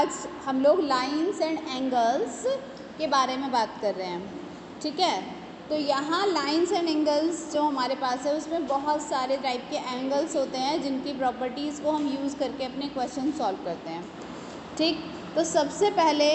आज हम लोग लाइंस एंड एंगल्स के बारे में बात कर रहे हैं, ठीक है। तो यहाँ लाइंस एंड एंगल्स जो हमारे पास है उसमें बहुत सारे टाइप के एंगल्स होते हैं जिनकी प्रॉपर्टीज़ को हम यूज़ करके अपने क्वेश्चन सॉल्व करते हैं, ठीक। तो सबसे पहले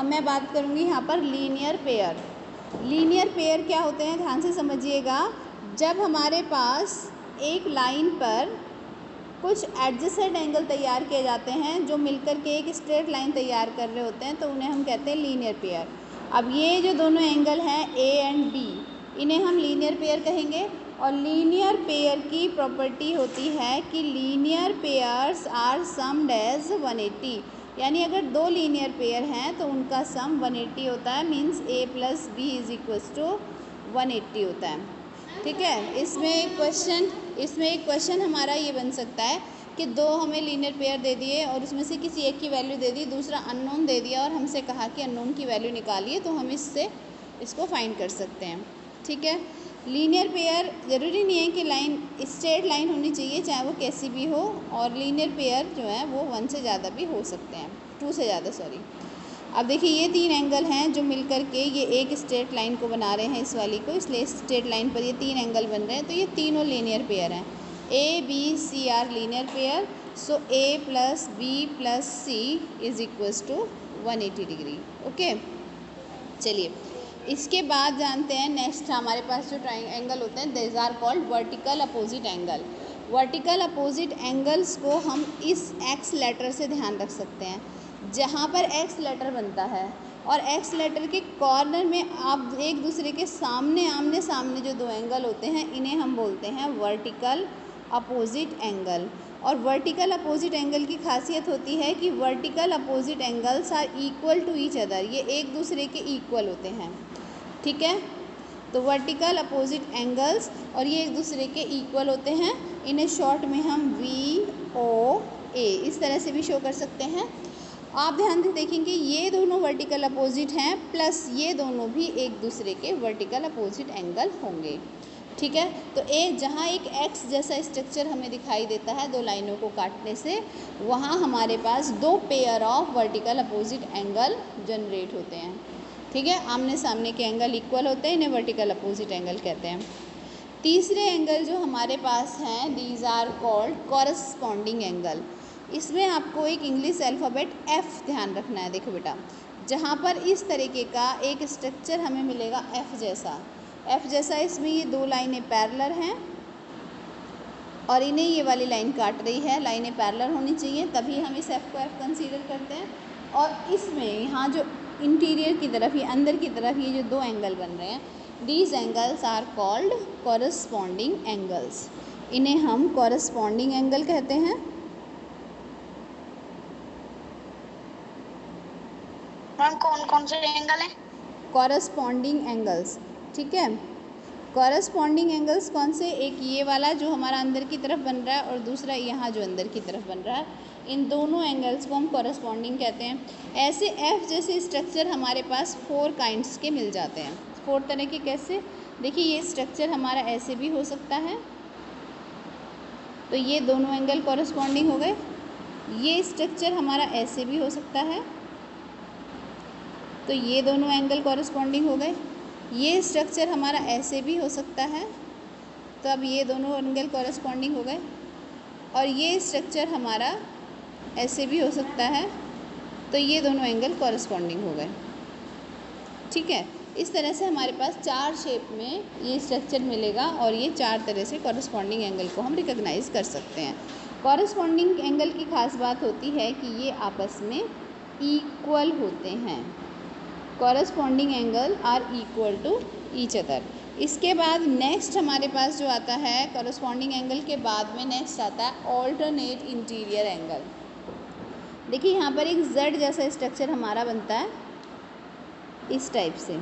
मैं बात करूँगी यहाँ पर लीनियर पेयर। लीनियर पेयर क्या होते हैं, ध्यान से समझिएगा। जब हमारे पास एक लाइन पर कुछ एडजेसेंट एंगल तैयार किए जाते हैं जो मिलकर के एक स्ट्रेट लाइन तैयार कर रहे होते हैं, तो उन्हें हम कहते हैं लीनियर पेयर। अब ये जो दोनों एंगल हैं ए एंड बी, इन्हें हम लीनियर पेयर कहेंगे। और लीनियर पेयर की प्रॉपर्टी होती है कि linear pairs are summed as 180, यानी अगर दो लीनियर पेयर हैं तो उनका सम 180 होता है, मीन्स a + b = 180 होता है, ठीक है। इसमें एक क्वेश्चन हमारा ये बन सकता है कि दो हमें लीनियर पेयर दे दिए और उसमें से किसी एक की वैल्यू दे दी, दूसरा अननोन दे दिया और हमसे कहा कि अननोन की वैल्यू निकालिए, तो हम इसको फाइंड कर सकते हैं, ठीक है। लीनियर पेयर ज़रूरी नहीं है कि लाइन स्ट्रेट लाइन होनी चाहिए, चाहे वो कैसी भी हो, और लीनियर पेयर जो है वो 1 से ज़्यादा भी हो सकते हैं, 2 से ज़्यादा, सॉरी। अब देखिए ये 3 एंगल हैं जो मिलकर के ये एक स्ट्रेट लाइन को बना रहे हैं, इस वाली को, इसलिए स्ट्रेट लाइन पर ये 3 एंगल बन रहे हैं, तो ये तीनों लीनियर पेयर हैं। A B C are linear pair, so a + b + c = 180 डिग्री, ओके। चलिए इसके बाद जानते हैं नेक्स्ट हमारे पास जो एंगल होते हैं, this are called vertical opposite angle. Vertical opposite angles को हम इस एक्स लेटर से ध्यान रख सकते हैं, जहाँ पर एक्स लेटर बनता है और एक्स लेटर के कॉर्नर में आप एक दूसरे के आमने सामने जो दो एंगल होते हैं, इन्हें हम बोलते हैं वर्टिकल अपोजिट एंगल। और वर्टिकल अपोजिट एंगल की खासियत होती है कि vertical opposite angles are equal to each other, ये एक दूसरे के इक्वल होते हैं, ठीक है। तो वर्टिकल अपोजिट एंगल्स और ये एक दूसरे के इक्वल होते हैं, इन्हें शॉर्ट में हम VOA इस तरह से भी शो कर सकते हैं। आप ध्यान से देखेंगे ये दोनों वर्टिकल अपोजिट हैं, प्लस ये दोनों भी एक दूसरे के वर्टिकल अपोजिट एंगल होंगे, ठीक है। तो जहाँ एक एक्स जैसा स्ट्रक्चर हमें दिखाई देता है दो लाइनों को काटने से, वहाँ हमारे पास दो pair of vertical opposite angle generate होते हैं, ठीक है। आमने सामने के एंगल इक्वल होते हैं, इन्हें वर्टिकल अपोजिट एंगल कहते हैं। तीसरे एंगल जो हमारे पास हैं, these are called corresponding angle. इसमें आपको एक इंग्लिश अल्फ़ाबेट F ध्यान रखना है। देखो बेटा, जहाँ पर इस तरीके का एक स्ट्रक्चर हमें मिलेगा F जैसा, इसमें ये दो लाइनें पैरेलल हैं और इन्हें ये वाली लाइन काट रही है, लाइनें पैरेलल होनी चाहिए, तभी हम इस F को F कंसीडर करते हैं। और इसमें यहाँ जो इंटीरियर की तरफ, ये अंदर की तरफ ये जो दो एंगल बन रहे हैं, these angles are called corresponding angles, इन्हें हम कॉरस्पॉन्डिंग एंगल कहते हैं। मैम कौन कौन से एंगल हैं? कॉरस्पॉन्डिंग एंगल्स, ठीक है। कॉरस्पॉन्डिंग एंगल्स कौन से, एक ये वाला जो हमारा अंदर की तरफ बन रहा है और दूसरा यहाँ जो अंदर की तरफ बन रहा है, इन दोनों एंगल्स को हम कॉरस्पॉन्डिंग कहते हैं। ऐसे F जैसे स्ट्रक्चर हमारे पास 4 काइंड्स के मिल जाते हैं। 4 तरह के कैसे, देखिए ये स्ट्रक्चर हमारा ऐसे भी हो सकता है, तो ये दोनों एंगल कॉरस्पॉन्डिंग हो गए। ये स्ट्रक्चर हमारा ऐसे भी हो सकता है, तो ये दोनों एंगल कॉरस्पॉन्डिंग हो गए। ये स्ट्रक्चर हमारा ऐसे भी हो सकता है, तो अब ये दोनों एंगल कॉरस्पॉन्डिंग हो गए। और ये स्ट्रक्चर हमारा ऐसे भी हो सकता है, तो ये दोनों एंगल कॉरस्पॉन्डिंग हो गए, ठीक है। इस तरह से हमारे पास 4 शेप में ये स्ट्रक्चर मिलेगा और ये 4 तरह से कॉरस्पॉन्डिंग एंगल को हम रिकॉग्नाइज़ कर सकते हैं। कॉरस्पॉन्डिंग एंगल की खास बात होती है कि ये आपस में इक्वल होते हैं। Corresponding angle are equal to each other. इसके बाद नेक्स्ट हमारे पास जो आता है, कॉरस्पॉन्डिंग एंगल के बाद में नेक्स्ट आता है ऑल्टरनेट इंटीरियर एंगल। देखिए यहाँ पर एक Z जैसा स्ट्रक्चर हमारा बनता है इस टाइप से।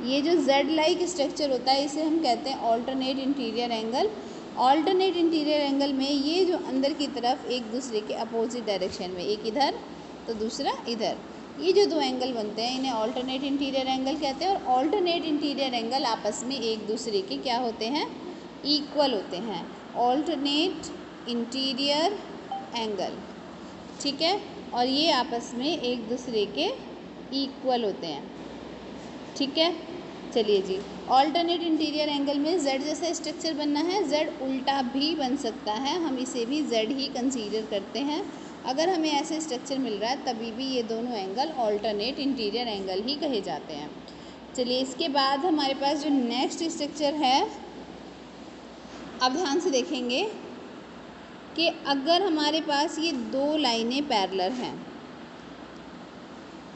ये जो Z लाइक स्ट्रक्चर होता है इसे हम कहते हैं alternate interior angle. Alternate interior angle में ये जो अंदर की तरफ एक दूसरे के अपोजिट डायरेक्शन में, एक इधर तो दूसरा इधर, ये जो दो एंगल बनते हैं इन्हें ऑल्टरनेट इंटीरियर एंगल कहते हैं। और ऑल्टरनेट इंटीरियर एंगल आपस में एक दूसरे के क्या होते हैं, इक्वल होते हैं। ऑल्टरनेट इंटीरियर एंगल, ठीक है, और ये आपस में एक दूसरे के इक्वल होते हैं। ठीक है, चलिए जी, ऑल्टरनेट इंटीरियर एंगल में z जैसा स्ट्रक्चर बनना है, z उल्टा भी बन सकता है, हम इसे भी z ही कंसीडर करते हैं। अगर हमें ऐसे स्ट्रक्चर मिल रहा है तभी भी ये दोनों एंगल ऑल्टरनेट इंटीरियर एंगल ही कहे जाते हैं। चलिए, इसके बाद हमारे पास जो नेक्स्ट स्ट्रक्चर है, अब ध्यान से देखेंगे कि अगर हमारे पास ये दो लाइनें पैरेलल हैं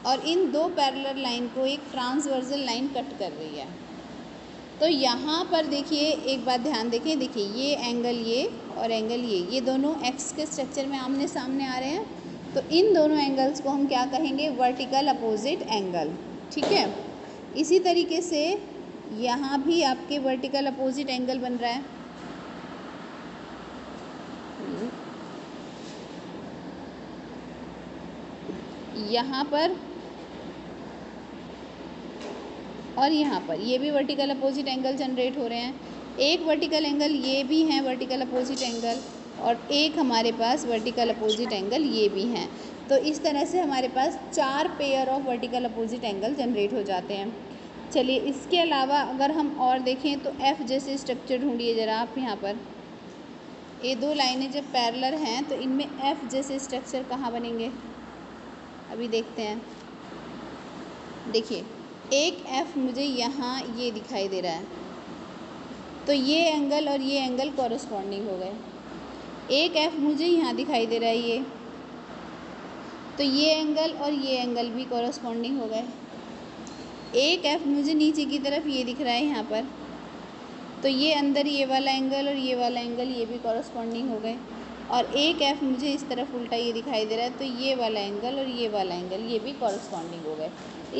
और इन दो पैरेलल लाइन को एक ट्रांसवर्सल लाइन कट कर रही है, तो यहाँ पर देखिए, एक बात ध्यान देखें, देखिए ये एंगल ये और एंगल ये दोनों एक्स के स्ट्रक्चर में आमने सामने आ रहे हैं, तो इन दोनों एंगल्स को हम क्या कहेंगे? Vertical opposite angle. ठीक है, इसी तरीके से यहाँ भी आपके वर्टिकल अपोजिट एंगल बन रहा है। यहाँ पर और यहाँ पर ये भी वर्टिकल अपोजिट एंगल जनरेट हो रहे हैं। एक वर्टिकल एंगल ये भी हैं वर्टिकल अपोजिट एंगल, और एक हमारे पास वर्टिकल अपोजिट एंगल ये भी हैं। तो इस तरह से हमारे पास 4 pair of vertical opposite angle generate हो जाते हैं। चलिए, इसके अलावा अगर हम और देखें तो एफ़ जैसे स्ट्रक्चर ढूंढिए ज़रा आप। यहाँ पर ये दो लाइनें जब पैरेलल हैं तो इनमें एफ़ जैसे स्ट्रक्चर कहाँ बनेंगे, अभी देखते हैं। देखिए, एक एफ़ मुझे यहाँ ये दिखाई दे रहा है, तो ये एंगल और ये एंगल कॉरस्पॉन्डिंग हो गए। एक एफ़ मुझे यहाँ दिखाई दे रहा है ये, तो ये एंगल और ये एंगल भी कॉरस्पॉन्डिंग हो गए। एक एफ़ मुझे नीचे की तरफ ये दिख रहा है यहाँ पर, तो ये अंदर ये वाला एंगल और ये वाला एंगल ये भी कॉरस्पॉन्डिंग हो गए। और एक एफ़ मुझे इस तरफ उल्टा ये दिखाई दे रहा है, तो ये वाला एंगल और ये वाला एंगल ये भी कॉरस्पॉन्डिंग हो गए।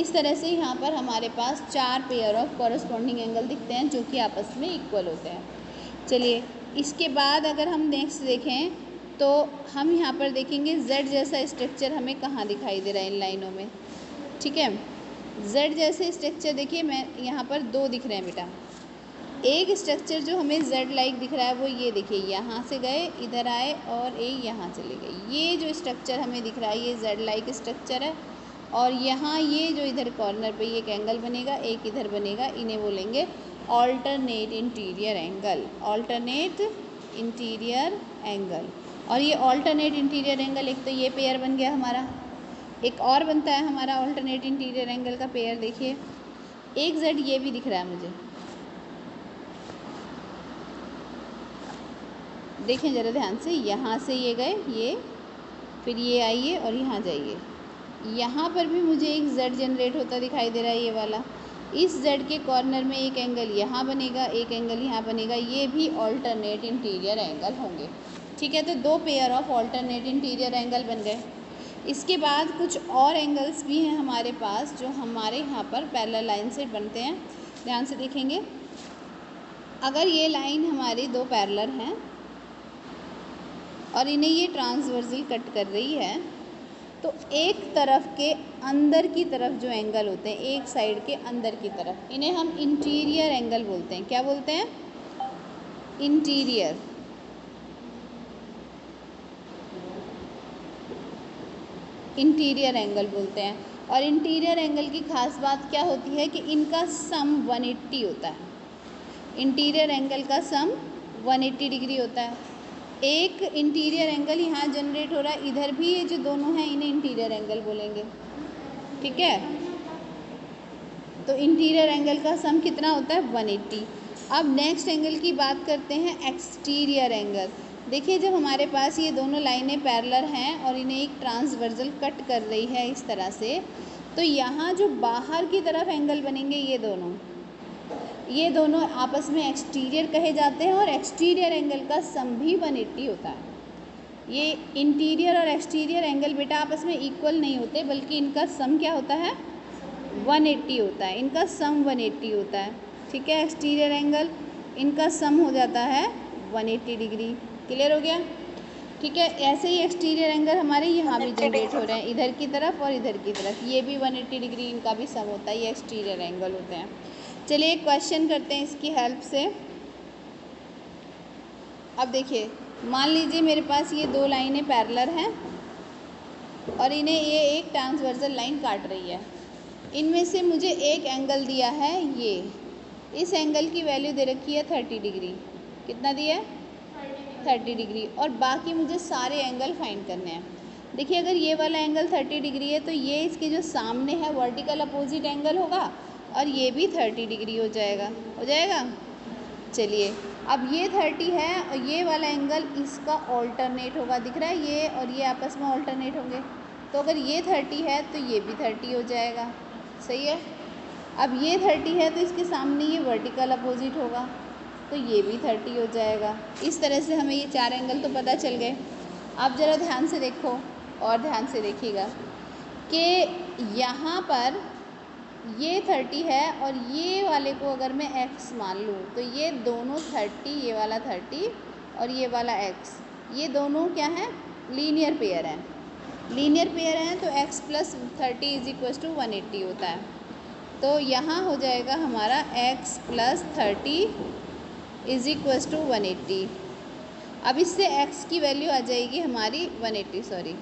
इस तरह से यहाँ पर हमारे पास 4 पेयर ऑफ कॉरस्पॉन्डिंग एंगल दिखते हैं जो कि आपस में इक्वल होते हैं। चलिए, इसके बाद अगर हम नेक्स्ट देखें तो हम यहाँ पर देखेंगे z जैसा स्ट्रक्चर हमें कहाँ दिखाई दे रहा है इन लाइनों में। ठीक है, z जैसे स्ट्रक्चर देखिए, मैं यहाँ पर 2 दिख रहे हैं बेटा। एक स्ट्रक्चर जो हमें z लाइक दिख रहा है वो ये देखिए, यहाँ से गए इधर आए और ये यहाँ चले गए। ये जो स्ट्रक्चर हमें दिख रहा है ये z लाइक स्ट्रक्चर है, और यहाँ ये जो इधर कॉर्नर पे एक एंगल बनेगा, एक इधर बनेगा, इन्हें बोलेंगे alternate interior angle. Alternate interior angle, और ये ऑल्टरनेट इंटीरियर एंगल एक तो ये पेयर बन गया हमारा, एक और बनता है हमारा ऑल्टरनेट इंटीरियर एंगल का पेयर। देखिए, एक z ये भी दिख रहा है मुझे, देखें ज़रा ध्यान से, यहाँ से ये गए ये, फिर ये आइए और यहाँ जाइए, यहाँ पर भी मुझे एक z जनरेट होता दिखाई दे रहा है ये वाला। इस z के कॉर्नर में एक एंगल यहाँ बनेगा, एक एंगल यहाँ बनेगा, ये भी ऑल्टरनेट इंटीरियर एंगल होंगे। ठीक है, तो 2 pair of alternate interior angle बन गए। इसके बाद कुछ और एंगल्स भी हैं हमारे पास जो हमारे यहाँ पर पैरेलल लाइन से बनते हैं। ध्यान से देखेंगे, अगर ये लाइन हमारी 2 पैरेलल हैं और इन्हें ये ट्रांसवर्सल कट कर रही है, तो एक तरफ के अंदर की तरफ जो एंगल होते हैं, एक साइड के अंदर की तरफ, इन्हें हम इंटीरियर एंगल बोलते हैं। क्या बोलते हैं? इंटीरियर। इंटीरियर एंगल बोलते हैं। और इंटीरियर एंगल की खास बात क्या होती है कि इनका सम 180 होता है। इंटीरियर एंगल का सम 180 डिग्री होता है। एक इंटीरियर एंगल यहाँ जनरेट हो रहा है, इधर भी ये जो दोनों हैं इन्हें इंटीरियर एंगल बोलेंगे। ठीक है, तो इंटीरियर एंगल का सम कितना होता है? 180। अब नेक्स्ट एंगल की बात करते हैं, एक्सटीरियर एंगल। देखिए, जब हमारे पास ये दोनों लाइनें पैरेलल हैं और इन्हें एक ट्रांसवर्सल कट कर रही है इस तरह से, तो यहाँ जो बाहर की तरफ एंगल बनेंगे ये दोनों आपस में एक्सटीरियर कहे जाते हैं, और एक्सटीरियर एंगल का सम भी 180 होता है। ये इंटीरियर और एक्सटीरियर एंगल बेटा आपस में इक्वल नहीं होते, बल्कि इनका सम क्या होता है? 180 होता है। इनका सम 180 होता है। ठीक है, एक्सटीरियर एंगल इनका सम हो जाता है 180 डिग्री। क्लियर हो गया? ठीक है, ऐसे ही एक्सटीरियर एंगल हमारे यहाँ भी जनरेट हो रहे हैं, इधर की तरफ और इधर की तरफ, ये भी 180 डिग्री इनका भी सम होता है। ये एक्सटीरियर एंगल होते हैं। चलिए एक क्वेश्चन करते हैं इसकी हेल्प से। अब देखिए, मान लीजिए मेरे पास ये 2 लाइनें पैरेलल हैं और इन्हें ये एक ट्रांसवर्सल लाइन काट रही है। इनमें से मुझे एक एंगल दिया है ये, इस एंगल की वैल्यू दे रखी है 30 डिग्री। कितना दिया है? 30 डिग्री। और बाकी मुझे सारे एंगल फाइंड करने हैं। देखिए अगर ये वाला एंगल 30 डिग्री है तो ये इसके जो सामने है वर्टिकल अपोजिट एंगल होगा और ये भी 30 डिग्री हो जाएगा। हो जाएगा? चलिए अब ये 30 है और ये वाला एंगल इसका ऑल्टरनेट होगा। दिख रहा है? ये और ये आपस में ऑल्टरनेट होंगे। तो अगर ये 30 है तो ये भी 30 हो जाएगा। सही है? अब ये 30 है तो इसके सामने ये वर्टिकल अपोजिट होगा तो ये भी 30 हो जाएगा। इस तरह से हमें ये 4 एंगल तो पता चल गए। आप ज़रा ध्यान से देखो और ध्यान से देखिएगा कि यहाँ पर ये 30 है और ये वाले को अगर मैं x मान लूँ तो ये दोनों 30, ये वाला 30 और ये वाला x, ये दोनों क्या हैं? लीनियर पेयर हैं। लीनियर पेयर हैं तो x plus 30 is equal to 180 होता है। तो यहाँ हो जाएगा हमारा x plus 30 is equal to 180। अब इससे x की वैल्यू आ जाएगी हमारी 180 सॉरी,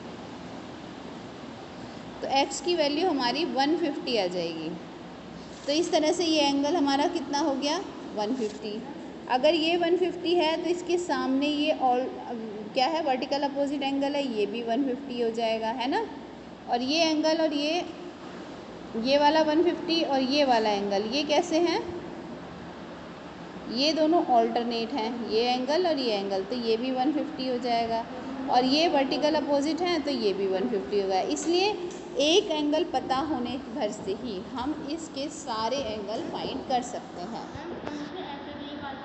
तो x की वैल्यू हमारी 150 आ जाएगी। तो इस तरह से ये एंगल हमारा कितना हो गया? 150। अगर ये 150 है तो इसके सामने ये ऑल क्या है? वर्टिकल अपोजिट एंगल है, ये भी 150 हो जाएगा, है ना। और ये एंगल और ये वाला 150 और ये वाला एंगल ये कैसे हैं? ये दोनों ऑल्टरनेट हैं, ये एंगल और ये एंगल, तो ये भी 150 हो जाएगा। और ये वर्टिकल अपोजिट हैं तो ये भी 150 होगा। इसलिए एक एंगल पता होने भर से ही हम इसके सारे एंगल फाइंड कर सकते हैं।